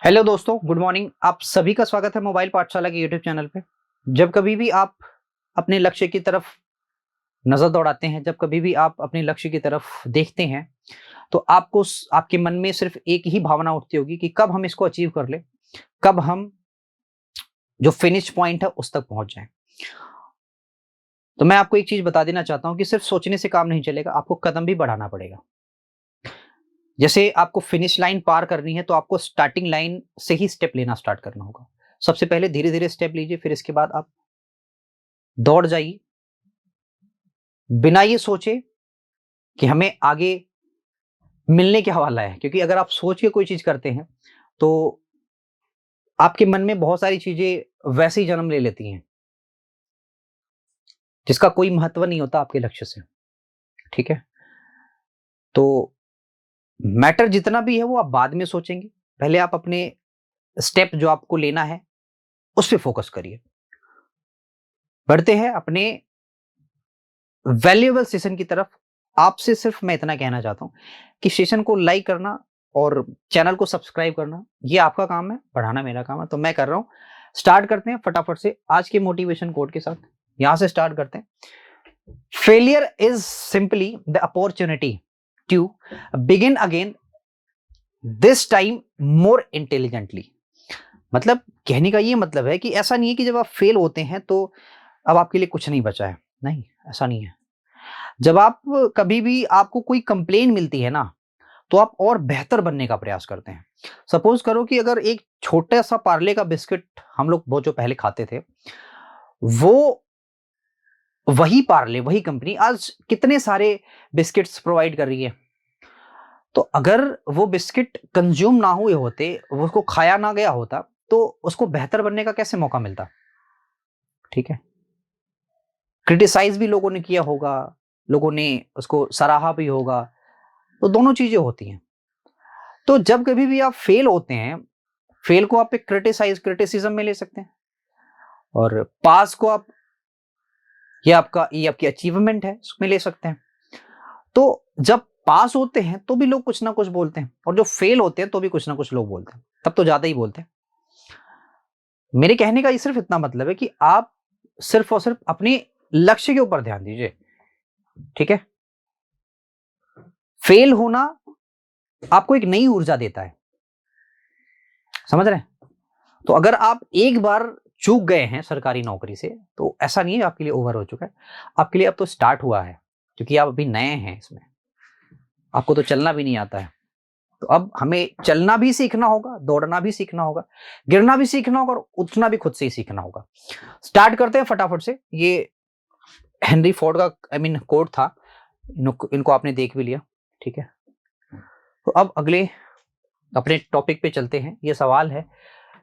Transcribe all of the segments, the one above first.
Hello दोस्तों, good morning. आप सभी का स्वागत है मोबाइल पाठशाला के यूट्यूब चैनल पे। जब कभी भी आप अपने लक्ष्य की तरफ नजर दौड़ाते हैं, जब कभी भी आप अपने लक्ष्य की तरफ देखते हैं, तो आपके मन में सिर्फ एक ही भावना उठती होगी कि कब हम इसको अचीव कर ले, कब हम जो फिनिश पॉइंट है उस तक पहुंच जाएं। तो मैं आपको एक चीज बता देना चाहता हूं कि सिर्फ सोचने से काम नहीं चलेगा, आपको कदम भी बढ़ाना पड़ेगा। जैसे आपको फिनिश लाइन पार करनी है, तो आपको स्टार्टिंग लाइन से ही स्टेप लेना स्टार्ट करना होगा। सबसे पहले धीरे धीरे स्टेप लीजिए, फिर इसके बाद आप दौड़ जाइए, बिना ये सोचे कि हमें आगे मिलने क्या वाला है। क्योंकि अगर आप सोच के कोई चीज करते हैं, तो आपके मन में बहुत सारी चीजें वैसे ही जन्म ले लेती हैं, जिसका कोई महत्व नहीं होता आपके लक्ष्य से। ठीक है, तो मैटर जितना भी है वो आप बाद में सोचेंगे। पहले आप अपने स्टेप जो आपको लेना है उस पर फोकस करिए। बढ़ते हैं अपने वैल्यूएबल सेशन की तरफ। आपसे सिर्फ मैं इतना कहना चाहता हूं कि सेशन को लाइक करना और चैनल को सब्सक्राइब करना ये आपका काम है, बढ़ाना मेरा काम है। तो मैं कर रहा हूं। स्टार्ट करते हैं फटाफट से आज के मोटिवेशन कोट के साथ। यहां से स्टार्ट करते हैं। Failure is simply the opportunity to begin again, this time more intelligently. मतलब कहने का ये मतलब है कि ऐसा नहीं है कि जब आप फेल होते हैं तो अब आपके लिए कुछ नहीं बचा है। नहीं, ऐसा नहीं है। जब आप कभी भी आपको कोई कंप्लेन मिलती है ना, तो आप और बेहतर बनने का प्रयास करते हैं। सपोज करो कि अगर एक छोटा सा पार्ले का बिस्किट हम लोग वो जो पहले खाते थे, वो वही पार्ले वही कंपनी आज कितने सारे बिस्किट्स प्रोवाइड कर रही है। तो अगर वो बिस्किट कंज्यूम ना हुए होते, वो उसको खाया ना गया होता, तो उसको बेहतर बनने का कैसे मौका मिलता। ठीक है, क्रिटिसाइज भी लोगों ने किया होगा, लोगों ने उसको सराहा भी होगा। तो दोनों चीजें होती हैं। तो जब कभी भी आप फेल होते हैं, फेल को आप एक क्रिटिसिज्म में ले सकते हैं, और पास को आप ये आपकी अचीवमेंट है उसमें ले सकते हैं। तो जब पास होते हैं तो भी लोग कुछ ना कुछ बोलते हैं, और जो फेल होते हैं तो भी कुछ ना कुछ लोग बोलते हैं, तब तो ज्यादा ही बोलते हैं। मेरे कहने का ये सिर्फ इतना मतलब है कि आप सिर्फ और सिर्फ अपने लक्ष्य के ऊपर ध्यान दीजिए। ठीक है, फेल होना आपको एक नई ऊर्जा देता है, समझ रहे हैं। तो अगर आप एक बार चूक गए हैं सरकारी नौकरी से, तो ऐसा नहीं है आपके लिए ओवर हो चुका है। आपके लिए अब तो स्टार्ट हुआ है, क्योंकि आप अभी नए हैं इसमें, आपको तो चलना भी नहीं आता है। तो अब हमें चलना भी सीखना होगा, दौड़ना भी सीखना होगा, गिरना भी सीखना होगा, और उठना भी खुद से ही सीखना होगा। स्टार्ट करते हैं फटाफट से। ये हेनरी फोर्ड का कोट था। इनको आपने देख भी लिया। ठीक है, तो अब अगले अपने टॉपिक पे चलते हैं। ये सवाल है,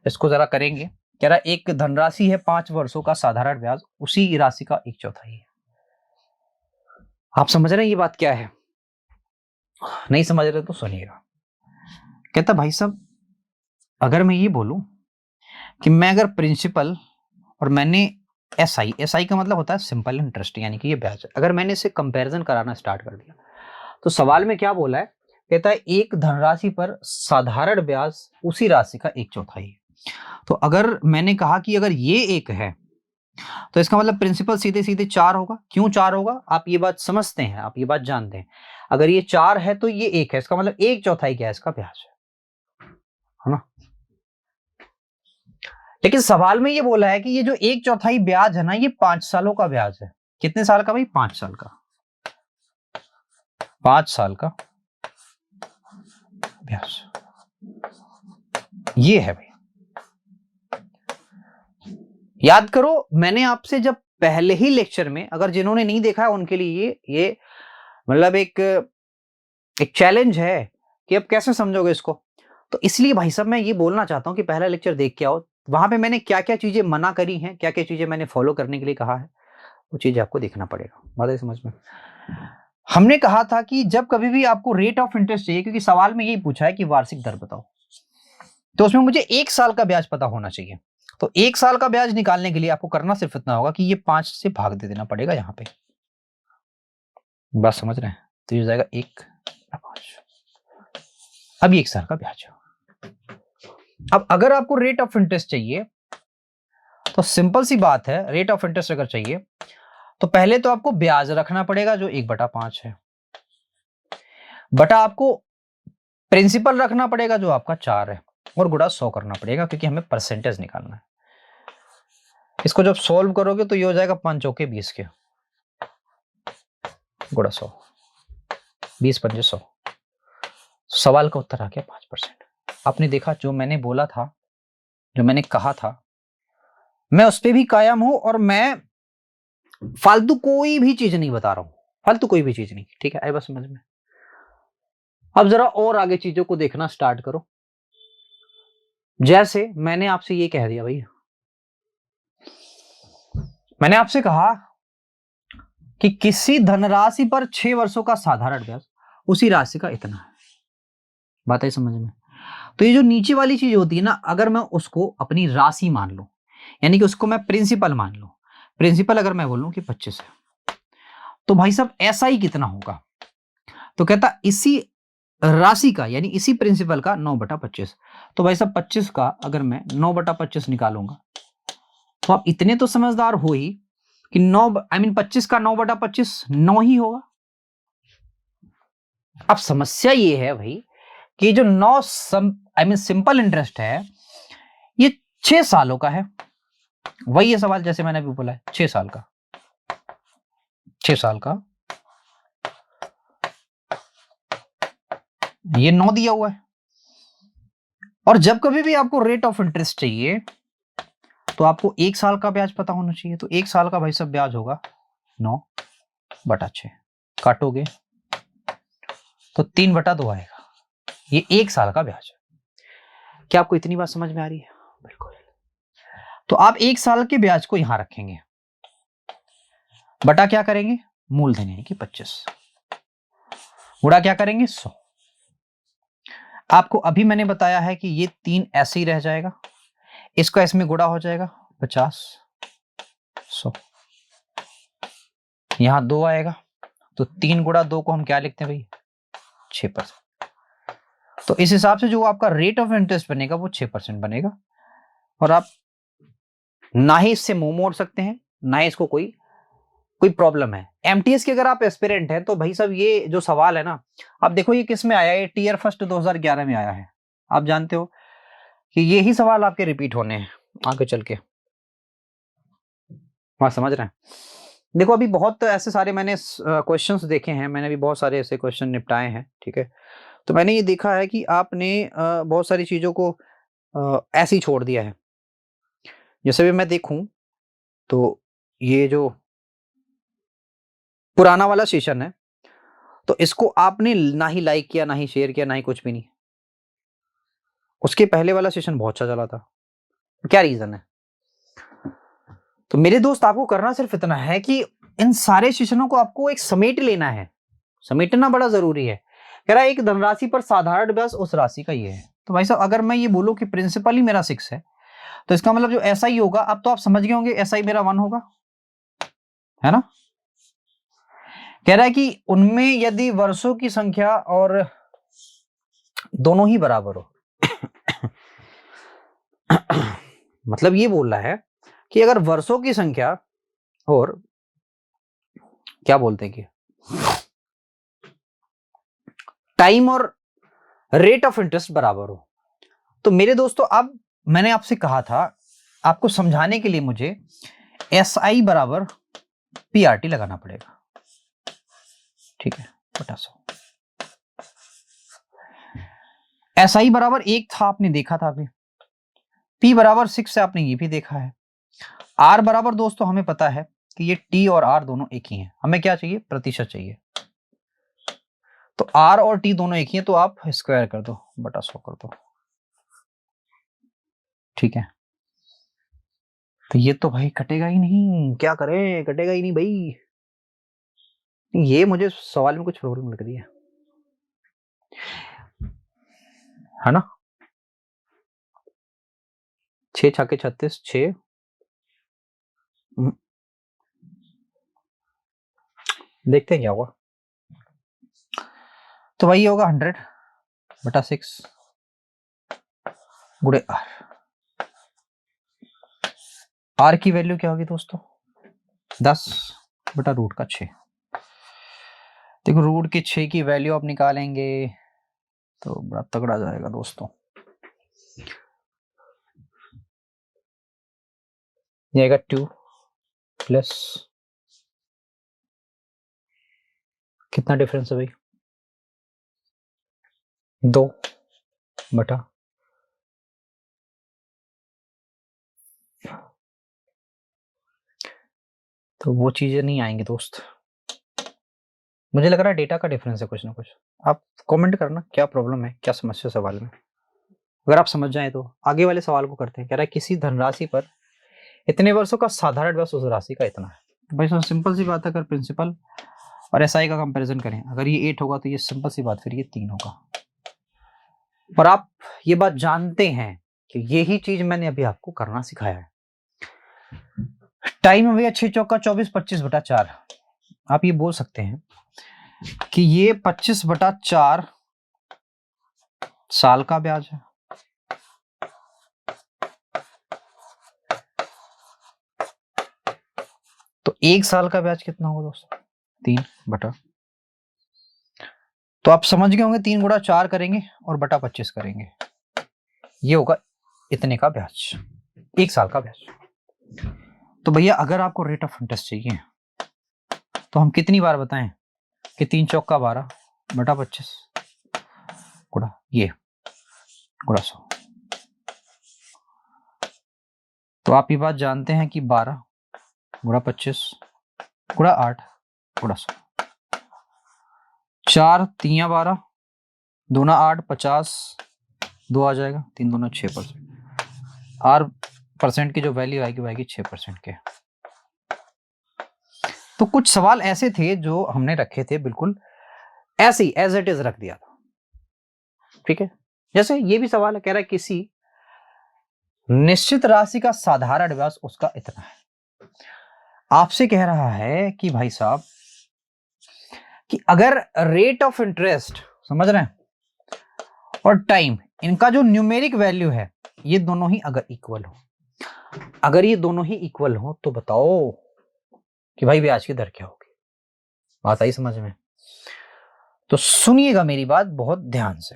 इसको जरा करेंगे। कह रहा एक धनराशि है 5 वर्षों का साधारण ब्याज, उसी राशि का 1/4 है। आप समझ रहे हैं ये बात क्या है? नहीं समझ रहे तो सुनिएगा। कहता भाई साहब, अगर मैं ये बोलूं कि मैं अगर प्रिंसिपल और मैंने एसआई का मतलब होता है सिंपल इंटरेस्ट, यानी कि ये ब्याज, अगर मैंने इसे कंपैरिजन कराना स्टार्ट कर दिया, तो सवाल में क्या बोला है? कहता है एक धनराशि पर साधारण ब्याज उसी राशि का 1/4 है। तो अगर मैंने कहा कि अगर ये एक है, तो इसका मतलब प्रिंसिपल सीधे सीधे 4 होगा। क्यों 4 होगा? आप ये बात समझते हैं, आप ये बात जानते हैं। अगर ये 4 है तो ये 1 है, इसका मतलब 1/4 क्या है? इसका ब्याज है ना। लेकिन सवाल में ये बोला है कि ये जो 1/4 ब्याज है ना, ये 5 सालों का ब्याज है। कितने साल का भाई? 5 साल का। 5 साल का ब्याज ये है भाई। याद करो, मैंने आपसे जब पहले ही लेक्चर में, अगर जिन्होंने नहीं देखा है उनके लिए ये मतलब एक चैलेंज है कि अब कैसे समझोगे इसको। तो इसलिए भाई साहब मैं ये बोलना चाहता हूं कि पहला लेक्चर देख के आओ। वहां पे मैंने क्या क्या चीजें मना करी हैं, क्या क्या चीजें मैंने फॉलो करने के लिए कहा है, वो चीज आपको देखना पड़ेगा। बात है समझ में? हमने कहा था कि जब कभी भी आपको रेट ऑफ इंटरेस्ट चाहिए, क्योंकि सवाल में यही पूछा है कि वार्षिक दर बताओ, तो उसमें मुझे 1 साल का ब्याज पता होना चाहिए। तो 1 साल का ब्याज निकालने के लिए आपको करना सिर्फ इतना होगा कि ये 5 से भाग दे देना पड़ेगा यहां पे। बात समझ रहे हैं? तो ये हो जाएगा 1/5। अब 1 साल का ब्याज। अब अगर आपको रेट ऑफ इंटरेस्ट चाहिए तो सिंपल सी बात है, रेट ऑफ इंटरेस्ट अगर चाहिए तो पहले तो आपको ब्याज रखना पड़ेगा जो 1/5 है, बटा आपको प्रिंसिपल रखना पड़ेगा जो आपका 4 है, और गुणा 100 करना पड़ेगा क्योंकि हमें परसेंटेज निकालना है। इसको जब सॉल्व करोगे तो ये हो जाएगा 5 चौके 20 के गुणा 100, 20 पंजे 100। सवाल का उत्तर आ गया 5%। आपने देखा जो मैंने बोला था, जो मैंने कहा था, मैं उस पर भी कायम हूं और मैं फालतू कोई भी चीज नहीं बता रहा हूं, फालतू कोई भी चीज नहीं। ठीक है, आई बात समझ में? अब जरा और आगे चीजों को देखना स्टार्ट करो। जैसे मैंने आपसे ये कह दिया भैया, मैंने आपसे कहा कि किसी धनराशि पर 6 वर्षों का साधारण ब्याज उसी राशि का इतना है। बात है समझ में? तो ये जो नीचे वाली चीज होती है ना, अगर मैं उसको अपनी राशि मान लूं, यानी कि उसको मैं प्रिंसिपल मान लूं, प्रिंसिपल अगर मैं बोलूं कि 25 है, तो भाई साहब ऐसा ही कितना होगा? तो कहता इसी राशि का यानी इसी प्रिंसिपल का 9/25। तो भाई साहब 25 का अगर मैं 9/25 निकालूंगा तो आप इतने तो समझदार हो ही कि 25 का 9/25 9 ही होगा। अब समस्या ये है भाई कि जो 9 सिंपल इंटरेस्ट है ये 6 सालों का है। वही ये सवाल जैसे मैंने अभी बोला है, 6 साल का, 6 साल का, ये 9 दिया हुआ है। और जब कभी भी आपको रेट ऑफ इंटरेस्ट चाहिए तो आपको 1 साल का ब्याज पता होना चाहिए। तो 1 साल का भाई साहब ब्याज होगा 9/6, काटोगे तो 3/2 आएगा। ये 1 साल का ब्याज है। क्या आपको इतनी बात समझ में आ रही है? बिल्कुल। तो आप 1 साल के ब्याज को यहां रखेंगे, बटा क्या करेंगे? मूलधन यानी कि 25, गुणा क्या करेंगे? 100। आपको अभी मैंने बताया है कि ये 3 ऐसे ही रह जाएगा, इसका इसमें गुणा हो जाएगा 50, 100, यहां 2 आएगा तो 3 गुणा 2 को हम क्या लिखते हैं भाई? 6%। तो इस हिसाब से जो आपका रेट ऑफ इंटरेस्ट बनेगा वो 6% बनेगा। और आप ना ही इससे मुंह मोड़ सकते हैं, ना ही इसको कोई कोई प्रॉब्लम है। एमटीएस के अगर आप एस्पिरेंट हैं तो भाई साहब ये जो सवाल है ना, आप देखो ये किस में आया है? टीयर फर्स्ट 2011 में आया है। आप जानते हो कि यही सवाल आपके रिपीट होने हैं आगे चल के। वहां समझ रहे हैं? देखो अभी बहुत ऐसे सारे मैंने क्वेश्चंस देखे हैं, मैंने भी बहुत सारे ऐसे क्वेश्चन निपटाए हैं। ठीक है, तो मैंने ये देखा है कि आपने बहुत सारी चीजों को ऐसे ही छोड़ दिया है। जैसे भी मैं देखूं तो ये जो पुराना वाला सेशन है तो इसको आपने ना ही लाइक किया, ना ही शेयर किया, ना ही कुछ भी नहीं। उसके पहले वाला सेशन बहुत अच्छा चला था। क्या रीजन है? तो मेरे दोस्त आपको करना सिर्फ इतना है कि इन सारे सेशनों को आपको एक समेट लेना है। समेटना बड़ा जरूरी है। कह रहा है एक धनराशि पर साधारण ब्याज उस राशि का ये है। तो भाई साहब अगर मैं ये बोलूं कि प्रिंसिपल ही मेरा 6 है तो इसका मतलब जो एसआई होगा, अब तो आप समझ गए होंगे एसआई मेरा 1 होगा, है ना? कह रहा है कि उनमें यदि वर्षों की संख्या और दोनों ही बराबर हो मतलब ये बोल रहा है कि अगर वर्षों की संख्या और क्या बोलते हैं कि टाइम और रेट ऑफ इंटरेस्ट बराबर हो, तो मेरे दोस्तों अब मैंने आपसे कहा था आपको समझाने के लिए मुझे एसआई बराबर पीआरटी लगाना पड़ेगा। ठीक है, बटा 100। एसआई बराबर 1 था, आपने देखा था अभी। पी बराबर 6 से आपने ये भी देखा है। आर बराबर दोस्तों हमें पता है कि ये टी और आर दोनों एक ही हैं। हमें क्या चाहिए? प्रतिशत चाहिए। तो आर और टी दोनों एक ही हैं तो आप स्क्वायर कर दो, बटा 100 कर दो। ठीक है, तो ये तो भाई कटेगा ही नहीं, क्या करें? कटेगा ही नहीं भाई। ये मुझे सवाल में कुछ प्रॉब्लम लग रही है ना? 6 छक्के 36, 6 देखते हैं क्या होगा। तो भाई ये होगा 100/6। गुणे आर की वैल्यू क्या होगी दोस्तों 10 बटा रूट का 6। देखो रूट के 6 की वैल्यू आप निकालेंगे तो बड़ा तगड़ा जाएगा दोस्तों। ये आएगा 2 प्लस कितना डिफरेंस है भाई 2 बटा तो वो चीजें नहीं आएंगी दोस्त। मुझे लग रहा है डेटा का डिफरेंस है कुछ ना कुछ। आप कमेंट करना क्या प्रॉब्लम है क्या समस्या सवाल में। अगर आप समझ जाए तो आगे वाले सवाल को करते हैं। कह रहा है किसी धनराशि पर इतने वर्षों का साधारण ब्याज उस राशि का इतना है। भाई सर सिंपल सी बात है। अगर प्रिंसिपल और एसआई का कंपैरिजन करें अगर ये 8 होगा तो ये सिंपल सी बात फिर ये 3 होगा। पर आप ये बात जानते हैं कि यही चीज मैंने अभी आपको करना सिखाया है। टाइम भैया 6 चौका 24 25 बटा 4। आप ये बोल सकते हैं कि ये 25 बटा 4 साल का ब्याज है। तो 1 साल का ब्याज कितना होगा दोस्तों 3 बटा। तो आप समझ गए होंगे 3 गुणा 4 करेंगे और बटा 25 करेंगे ये होगा इतने का ब्याज 1 साल का ब्याज। तो भैया अगर आपको रेट ऑफ इंटरेस्ट चाहिए तो हम कितनी बार बताएं कि 3 चौका 12 बटा 25 गुणा ये गुणा 100। तो आप ये बात जानते हैं कि 12 गुणा 25 गुणा 8 गुणा 100। 4 3 12 दूना 8 50 2 आ जाएगा 3 दूना 6%। आर परसेंट की जो वैल्यू आएगी वो आएगी 6% के। तो कुछ सवाल ऐसे थे जो हमने रखे थे बिल्कुल ऐसे ही एज इट इज रख दिया था। ठीक है जैसे ये भी सवाल है। कह रहा है किसी निश्चित राशि का साधारण ब्याज उसका इतना है। आपसे कह रहा है कि भाई साहब कि अगर रेट ऑफ इंटरेस्ट समझ रहे हैं और टाइम इनका जो न्यूमेरिक वैल्यू है ये दोनों ही अगर इक्वल हो अगर ये दोनों ही इक्वल हो तो बताओ कि भाई ब्याज की दर क्या होगी। बात आई समझ में। तो सुनिएगा मेरी बात बहुत ध्यान से।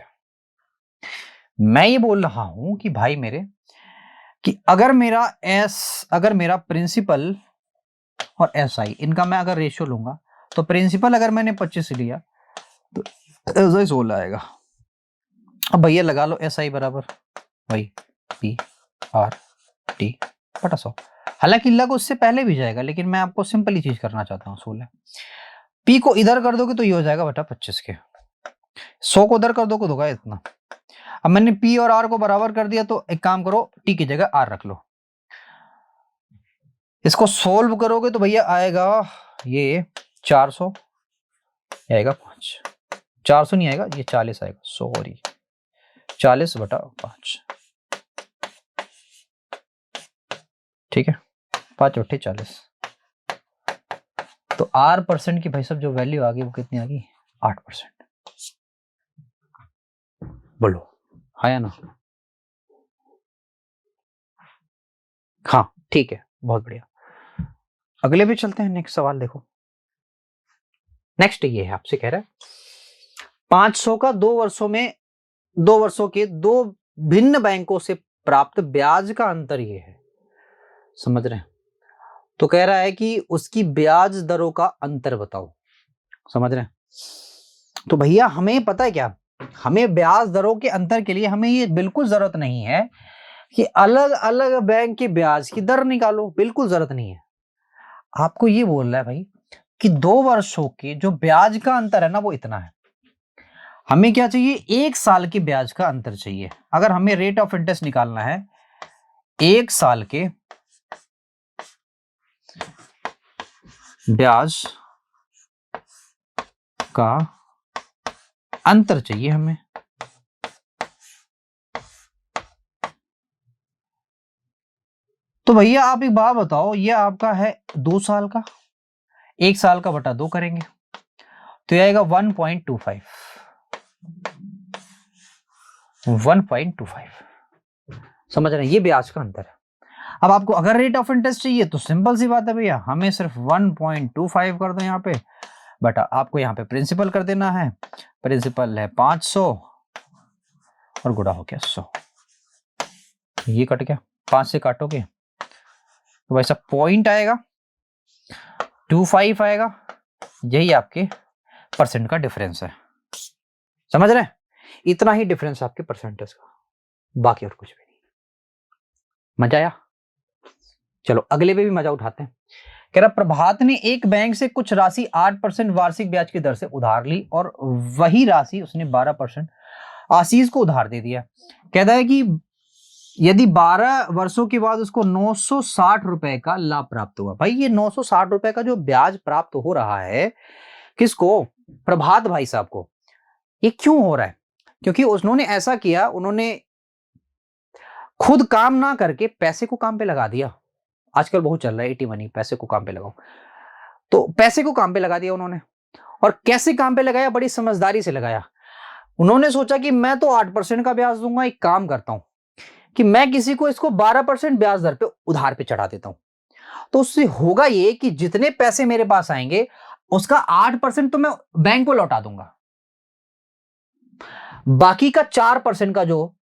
मैं ये बोल रहा हूं कि भाई मेरे कि अगर मेरा प्रिंसिपल और एसआई इनका मैं अगर रेशियो लूंगा तो प्रिंसिपल अगर मैंने 25 लिया तो एसआई 16 आएगा। अब भैया लगा लो एसआई बराबर वही पी आर टी बटा 100। हालांकि लग उससे पहले भी जाएगा लेकिन मैं आपको सिंपल ही चीज करना चाहता हूँ 16। पी को इधर कर दोगे तो ये हो जाएगा बटा 25 के। 100 को उधर कर दोगे तो होगा इतना। अब मैंने पी और आर को बराबर कर दिया तो एक काम करो टी की जगह आर रख लो। इसको सोल्व करोगे तो भैया आएगा ये 400 आएगा 5। 400 नहीं आएगा ये 40 आएगा सॉरी 40 बटा 5। ठीक है 5 8 40। तो आर परसेंट की भाई साहब जो वैल्यू आ गई वो कितनी आ गई 8%। बोलो हाँ या ना। हाँ ठीक है बहुत बढ़िया। अगले भी चलते हैं। नेक्स्ट सवाल देखो। नेक्स्ट ये है आपसे कह रहा है 500 का 2 वर्षों के 2 भिन्न बैंकों से प्राप्त ब्याज का अंतर ये है। समझ रहे हैं। तो कह रहा है कि उसकी ब्याज दरों का अंतर बताओ। समझ रहे हैं। तो भैया हमें पता है क्या हमें ब्याज दरों के अंतर के लिए हमें ये बिल्कुल जरूरत नहीं है कि अलग अलग बैंक के ब्याज की दर निकालो। बिल्कुल जरूरत नहीं है। आपको ये बोल रहा है भाई कि 2 वर्षों के जो ब्याज का अंतर है ना वो इतना है। हमें क्या चाहिए 1 साल के ब्याज का अंतर चाहिए। अगर हमें रेट ऑफ इंटरेस्ट निकालना है 1 साल के ब्याज का अंतर चाहिए हमें। तो भैया आप एक बात बताओ ये आपका है 2 साल का 1 साल का बटा 2 करेंगे तो ये आएगा 1.25। समझ रहे हैं, ये ब्याज का अंतर है। अब आपको अगर रेट ऑफ इंटरेस्ट चाहिए तो सिंपल सी बात है भैया, हमें सिर्फ 1.25 कर दो यहाँ पे, बट आपको यहाँ पे प्रिंसिपल कर देना है। प्रिंसिपल है 500 और गुणा हो गया 100, ये कट गया, 5 से काटोगे तो वैसा पॉइंट आएगा, 25 आएगा, यही आपके परसेंट का डिफरेंस है। समझ रहे हैं, इतना ही डिफरेंस आपके परसेंटेज का, बाकी और कुछ भी नहीं। मजा आया? चलो अगले पे भी मजा उठाते हैं। कह रहा प्रभात ने एक बैंक से कुछ राशि 8% वार्षिक ब्याज की दर से उधार ली और वही राशि उसने 12% आशीष को उधार दे दिया। कहता है कि यदि 12 वर्षों के बाद उसको 960 रुपए का लाभ प्राप्त हुआ। भाई ये 960 रुपए का जो ब्याज प्राप्त हो रहा है, किसको? प्रभात भाई साहब को। ये क्यों हो रहा है? क्योंकि उन्होंने ऐसा किया, उन्होंने खुद काम ना करके पैसे को काम पे लगा दिया। आजकल बहुत चल रहा है एटी मनी, पैसे को काम पे लगाओ। तो पैसे को काम पे लगा दिया उन्होंने, और कैसे काम पे लगाया? बड़ी समझदारी से लगाया। उन्होंने सोचा कि मैं तो 8% का ब्याज दूंगा, एक काम करता हूं कि मैं किसी को इसको 12% ब्याज दर पे उधार पे चढ़ा देता हूं। तो उससे होगा ये कि जितने पैसे मेरे पास आएंगे उसका 8% तो मैं बैंक को लौटा दूंगा, बाकी का 4% का जो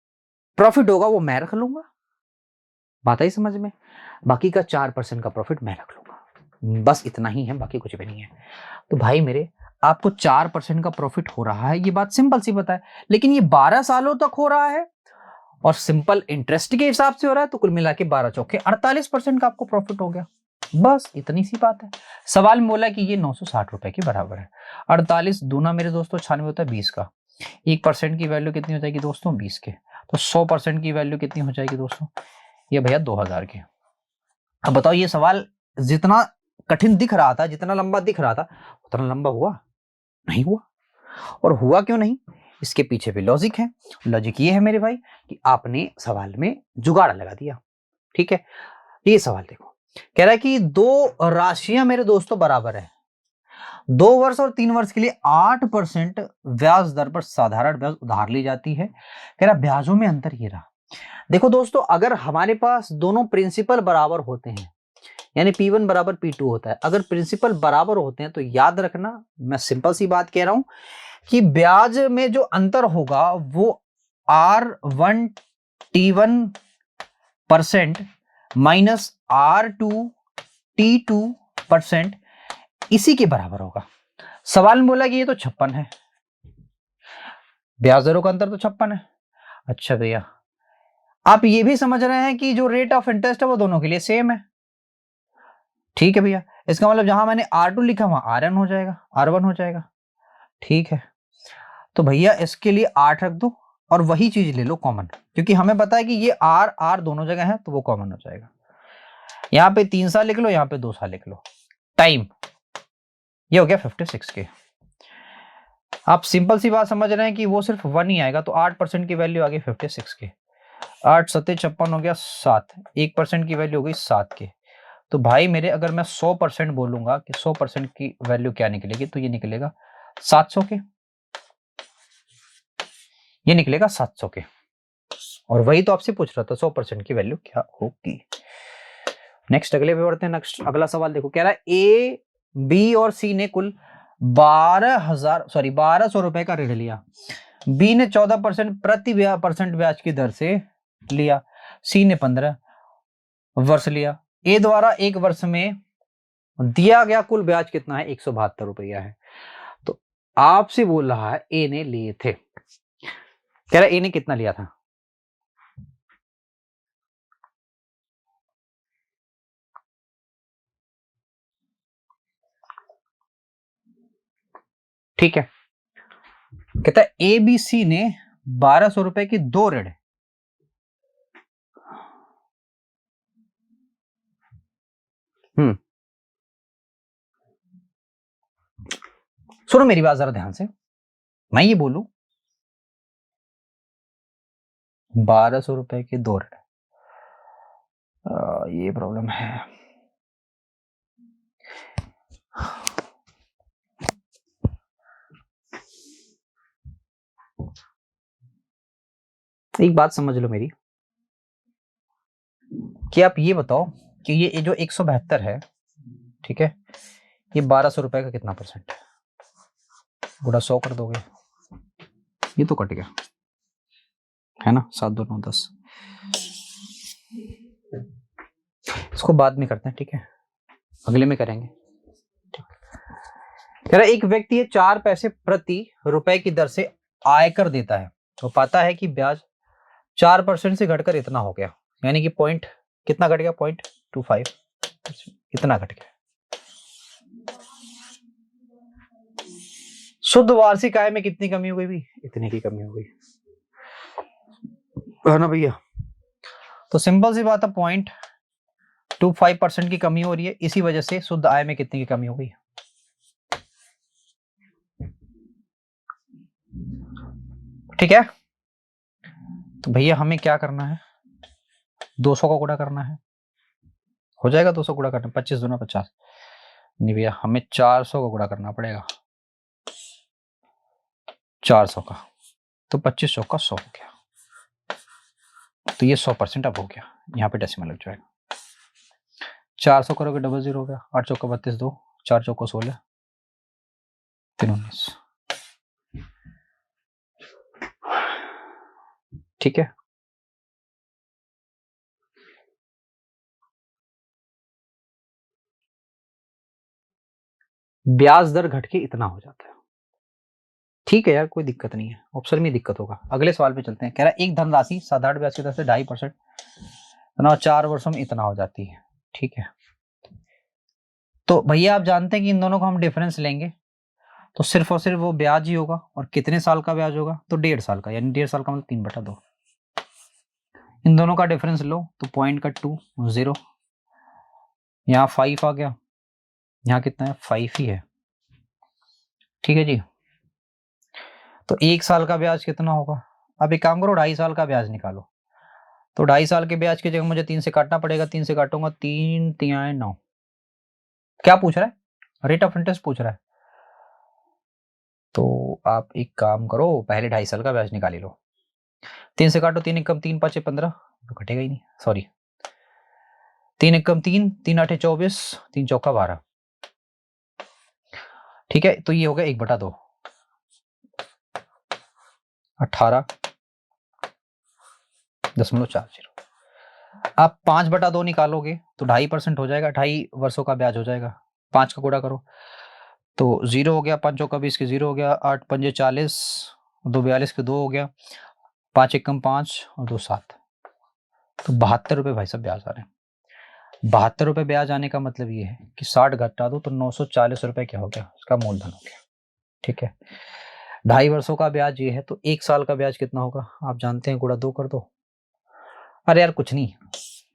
प्रॉफिट होगा वो मैं रख लूंगा। बात आई समझ में? बाकी का 4% का प्रॉफिट मैं रख लूंगा, बस इतना ही है, बाकी कुछ भी नहीं है। तो भाई मेरे, आपको 4% का प्रॉफिट हो रहा है, ये बात सिंपल सी पता है, लेकिन ये 12 सालों तक हो रहा है और सिंपल इंटरेस्ट के हिसाब से हो रहा है, तो कुल मिला के 12 चौके 48% का आपको प्रॉफिट हो गया। बस इतनी सी बात है। सवाल में बोला कि ये 960 रुपए के बराबर है। 48 दूना मेरे दोस्तों 96 होता है 20 का। 1% की वैल्यू कितनी हो जाएगी दोस्तों? 20 के। तो 100% की वैल्यू कितनी हो जाएगी दोस्तों? ये भैया 2000 के। अब बताओ, ये सवाल जितना कठिन दिख रहा था, जितना लंबा दिख रहा था, उतना लंबा हुआ नहीं? हुआ। और हुआ क्यों नहीं? इसके पीछे भी लॉजिक है। लॉजिक ये है मेरे भाई कि आपने सवाल में जुगाड़ लगा दिया। ठीक है, ये सवाल देखो, कह रहा है कि दो राशियां मेरे दोस्तों बराबर है, 2 वर्ष और 3 वर्ष के लिए 8% ब्याज दर पर साधारण ब्याज उधार ली जाती है। कह रहा ब्याजों में अंतर ये रहा। देखो दोस्तों, अगर हमारे पास दोनों प्रिंसिपल बराबर होते हैं, यानी P1 बराबर P2 होता है, अगर प्रिंसिपल बराबर होते हैं तो याद रखना, मैं सिंपल सी बात कह रहा हूं कि ब्याज में जो अंतर होगा वो R1 T1% minus R2 T2% इसी के बराबर होगा। सवाल में बोला कि ये तो 56 है, ब्याज दरों का अंतर तो 56 है। अच्छा भैया, आप ये भी समझ रहे हैं कि जो रेट ऑफ इंटरेस्ट है वो दोनों के लिए सेम है। ठीक है भैया, इसका मतलब जहां मैंने R2 लिखा वहां R1 हो जाएगा, R1 हो जाएगा। ठीक है, तो भैया इसके लिए 8 रख दो और वही चीज ले लो कॉमन, क्योंकि हमें पता है कि ये R दोनों जगह है, तो वो कॉमन हो जाएगा। यहाँ पे 3 साल लिख लो, यहाँ पे 2 साल लिख लो। टाइम ये हो गया 56 के। आप सिंपल सी बात समझ रहे हैं कि वो सिर्फ 1 ही आएगा, तो 8% की वैल्यू आ गई 56 के। 8 सत्ते 56 हो गया 7, 1% की वैल्यू हो गई 7 के। तो भाई मेरे, अगर मैं 100% बोलूंगा कि 100% की वैल्यू क्या निकलेगी, तो ये निकलेगा 700 के, ये निकलेगा 700 के। और वही तो आपसे पूछ रहा था 100% की वैल्यू क्या होगी। नेक्स्ट अगले पे बढ़ते हैं। नेक्स्ट अगला सवाल देखो, कह रहा है ए, बी और सी ने कुल 1200 रुपए का ऋण लिया। बी ने 14% प्रति परसेंट ब्याज की दर से लिया, सी ने 15 वर्ष लिया। ए द्वारा एक वर्ष में दिया गया कुल ब्याज कितना है? 172 रुपया है। तो आपसे बोल रहा है ए ने लिए थे, कह रहा है ए ने कितना लिया था? ठीक है, कहता है ए बी सी ने 1200 रुपए की 2 ऋण। सुनो मेरी बात जरा ध्यान से, मैं ये बोलूं 1200 रुपए के 2 ऋण, ये प्रॉब्लम है। एक बात समझ लो मेरी, कि आप ये बताओ कि ये जो 172 है, ठीक है, ये 1200 रुपए का कितना परसेंट है? गुणा 100 कर दोगे, ये तो कट गया है ना, 7 2 9 10। इसको बाद में करते हैं, ठीक है, अगले में करेंगे। कह रहा एक व्यक्ति ये 4 पैसे प्रति रुपए की दर से आयकर देता है, तो पाता है कि ब्याज 4% से घटकर इतना हो गया, यानी कि पॉइंट कितना घट गया, 0.25, इतना घट गया। शुद्ध वार्षिक आय में कितनी कमी हो गई भी, इतने की कमी हो गई है ना भैया। तो सिंपल सी बात है, 0.25% की कमी हो रही है, इसी वजह से शुद्ध आय में कितनी की कमी हो गई। ठीक है, तो भैया हमें क्या करना है, 200 का गुणा करना है, हो जाएगा 200 गुणा करना, 25 दूना 50, नहीं भैया हमें 400 का गुणा करना पड़ेगा, 400 का, तो 2500 का 100 हो गया, तो ये 100% अब हो गया, यहाँ पे डेसिमल लग जाएगा। 400 करोगे 00 हो गया, 8 चौका 32, 2 4 चौका 16, 3 19, ठीक है। ब्याज दर घट के इतना हो जाता है, ठीक है यार, कोई दिक्कत नहीं है, ऑप्शन में दिक्कत होगा। अगले सवाल पे चलते हैं। कह रहा है एक धनराशि साधारण ब्याज की दर से 2.5% ना 4 वर्षों में इतना हो जाती है, ठीक है। तो भैया आप जानते हैं कि इन दोनों को हम डिफरेंस लेंगे तो सिर्फ और सिर्फ वो ब्याज ही होगा, और कितने साल का ब्याज होगा, तो 1.5 साल का, यानी 1.5 साल का मतलब 3/2। इन दोनों का डिफरेंस लो तो पॉइंट का 2 0, यहाँ 5 आ गया, यहाँ कितना है 5 ही है, ठीक है जी। तो 1 साल का ब्याज कितना होगा, अब एक काम करो 2.5 साल का ब्याज निकालो, तो 2.5 साल के ब्याज की जगह मुझे 3 से काटना पड़ेगा, 3 से काटूंगा 3 3 9। क्या पूछ रहा है, रेट ऑफ इंटरेस्ट पूछ रहा है, तो आप एक काम करो पहले 2.5 साल का ब्याज निकाल लो, 3 से काटो, 3 एकम 3 5 15, तो कटेगा ही नहीं, सॉरी 3 एकम 3 3 8 24 3 चौका 12, ठीक है। तो ये हो गया 1/2, 18.40। आप 5/2 निकालोगे तो 2.5% हो जाएगा, 2.5 वर्षों का ब्याज हो जाएगा, 5 का गुणा करो तो 0 हो गया, 5 चौका 20 के 0 हो गया, 8 पंजे 40, 2 42 के 2 हो गया, 5 एकम 5 और 2 7, तो 72 रुपये भाई साहब ब्याज आ रहे हैं। 72 रुपये ब्याज आने का मतलब ये है कि 60 घटा दो तो 940 रुपये क्या हो गया, उसका मूलधन हो गया, ठीक है। 2.5 वर्षों का ब्याज ये है, तो 1 साल का ब्याज कितना होगा आप जानते हैं, गुणा 2 कर दो, अरे यार कुछ नहीं,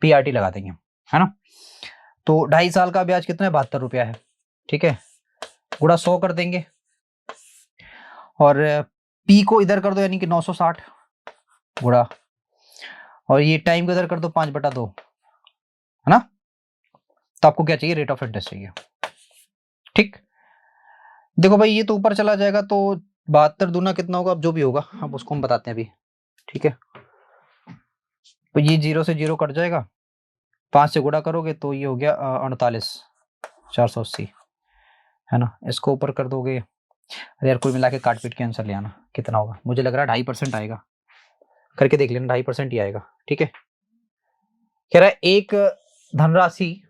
पीआरटी लगा देंगे है ना। तो 2.5 साल का ब्याज कितना है, 72 रुपया है, ठीक है, गुणा 100 कर देंगे, और पी को इधर कर दो यानी कि 960 गुणा, और ये टाइम को इधर कर दो 5/2, है ना। तो आपको क्या चाहिए, रेट ऑफ इंटरेस्ट चाहिए, ठीक। देखो भाई ये तो ऊपर चला जाएगा, तो 72 दूना कितना होगा, अब जो भी होगा अब उसको हम बताते हैं अभी, ठीक है। तो ये 0 से 0 कट जाएगा, 5 से गुणा करोगे तो ये हो गया 48,480, है ना। इसको ऊपर कर दोगे, अरे यार कोई मिला के काट पीट के आंसर ले आना, कितना होगा, मुझे लग रहा है 2.5% आएगा, करके देख लेना, 2.5% ही आएगा, ठीक है। कह रहा है एक धनराशि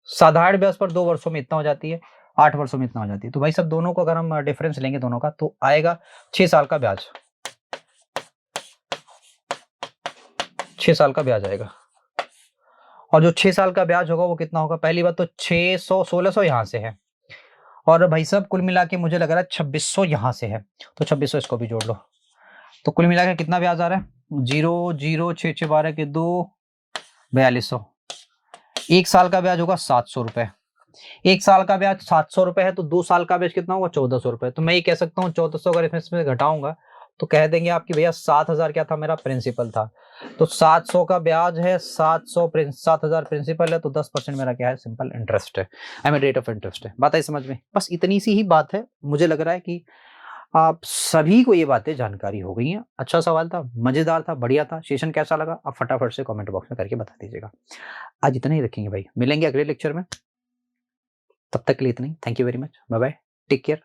साधारण ब्याज पर 2 वर्षों में इतना हो जाती है, 8 वर्षों में इतना हो जाती है, तो भाई सब दोनों को अगर हम डिफरेंस लेंगे दोनों का तो आएगा 6 साल का ब्याज, 6 साल का ब्याज आएगा। और जो 6 साल का ब्याज होगा वो कितना होगा, पहली बात तो 600 1600 यहां से है, और भाई साहब कुल मिला के मुझे लग रहा है 2600 यहां से है, तो 2600 इसको भी जोड़ लो, तो कुल मिला के कितना ब्याज आ रहा है, 0 0 6 6 12 के 2 4200। 1 साल का ब्याज होगा 700 रुपए, 1 साल का ब्याज 700 रुपए है, तो 2 साल का ब्याज कितना होगा 1400 रुपए। तो मैं ये कह सकता हूँ 1400 अगर इसमें घटाऊंगा तो कह देंगे आपकी भैया 7000 क्या था मेरा प्रिंसिपल था, तो 700 का ब्याज है, 7000 प्रिंसिपल है, तो 10% मेरा क्या है, सिंपल इंटरेस्ट है, I mean rate of interest है। बात आई समझ में, बस इतनी सी ही बात है, मुझे लग रहा है कि आप सभी को ये बातें जानकारी हो गई हैं। अच्छा सवाल था, मज़ेदार था, बढ़िया था। सेशन कैसा लगा? आप फटाफट से कमेंट बॉक्स में करके बता दीजिएगा। आज इतना ही रखेंगे भाई, मिलेंगे अगले लेक्चर में। तब तक के लिए इतना ही। Thank you very much. Bye bye. Take care.